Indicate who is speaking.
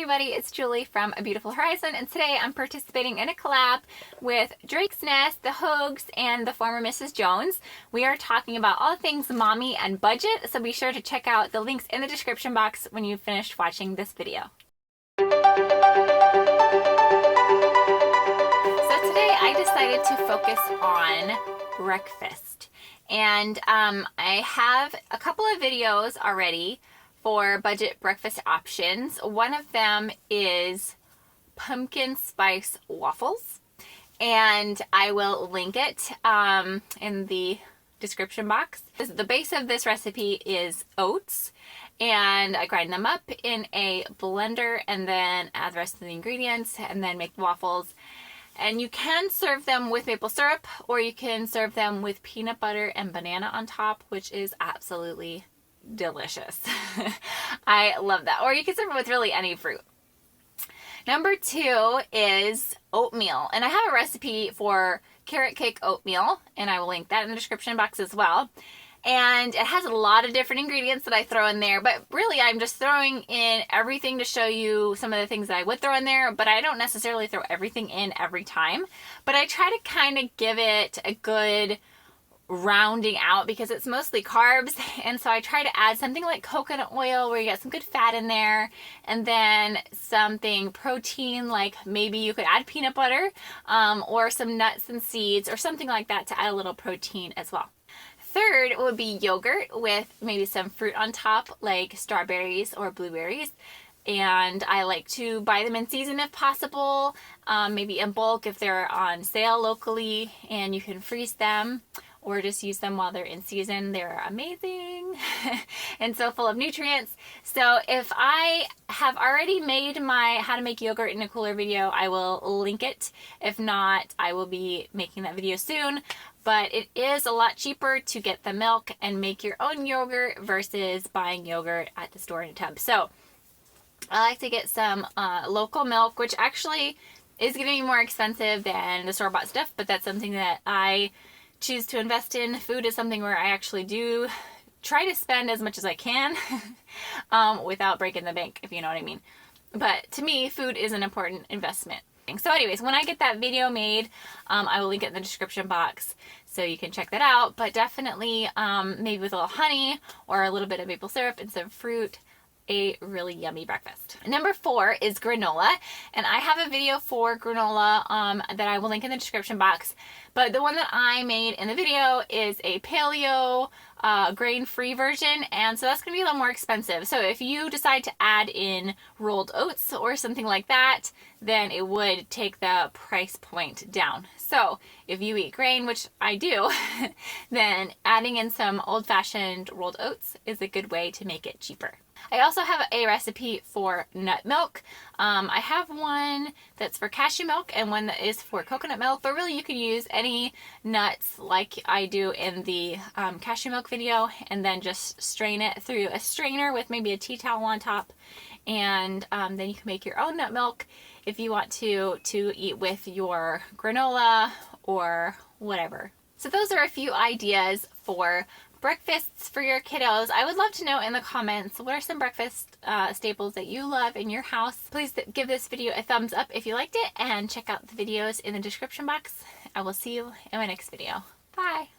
Speaker 1: everybody, it's Julie from A Beautiful Horizon, and today I'm participating in a collab with Drake's Nest, the Hogues, and the former Mrs. Jones. We are talking about all things mommy and budget, so be sure to check out the links in the description box when you've finished watching this video. So today I decided to focus on breakfast, and I have a couple of videos already for budget breakfast options. One of them is pumpkin spice waffles, and I will link it in the description box. The base of this recipe is oats, and I grind them up in a blender and then add the rest of the ingredients and then make waffles. And you can serve them with maple syrup, or you can serve them with peanut butter and banana on top, which is absolutely delicious. I love that. Or you can serve it with really any fruit. Number 2 is oatmeal. And I have a recipe for carrot cake oatmeal, and I will link that in the description box as well. And it has a lot of different ingredients that I throw in there, but really I'm just throwing in everything to show you some of the things that I would throw in there, but I don't necessarily throw everything in every time. But I try to kind of give it a good rounding out because it's mostly carbs, and so I try to add something like coconut oil where you get some good fat in there, and then something protein, like maybe you could add peanut butter or some nuts and seeds or something like that to add a little protein as well. Third would be yogurt with maybe some fruit on top, like strawberries or blueberries. And I like to buy them in season if possible, maybe in bulk if they're on sale locally, and you can freeze them or just use them while they're in season. They're amazing and so full of nutrients. So if I have already made my how to make yogurt in a cooler video, I will link it. If not, I will be making that video soon. But it is a lot cheaper to get the milk and make your own yogurt versus buying yogurt at the store in a tub. So I like to get some local milk, which actually is going to be more expensive than the store-bought stuff, but that's something that I choose to invest in. Food is something where I actually do try to spend as much as I can without breaking the bank, if you know what I mean. But to me, food is an important investment. So anyways, when I get that video made, I will link it in the description box so you can check that out. But definitely maybe with a little honey or a little bit of maple syrup and some fruit, a really yummy breakfast. Number 4 is granola, and I have a video for granola that I will link in the description box. But the one that I made in the video is a paleo grain-free version, and so that's going to be a little more expensive. So if you decide to add in rolled oats or something like that, then it would take the price point down. So if you eat grain, which I do, then adding in some old-fashioned rolled oats is a good way to make it cheaper. I also have a recipe for nut milk. I have one that's for cashew milk and one that is for coconut milk, but really you could use any nuts like I do in the cashew milk video, and then just strain it through a strainer with maybe a tea towel on top, and then you can make your own nut milk if you want to eat with your granola or whatever. So those are a few ideas for breakfasts for your kiddos. I would love to know in the comments, what are some breakfast staples that you love in your house? Please give this video a thumbs up if you liked it, and check out the videos in the description box. I will see you in my next video. Bye!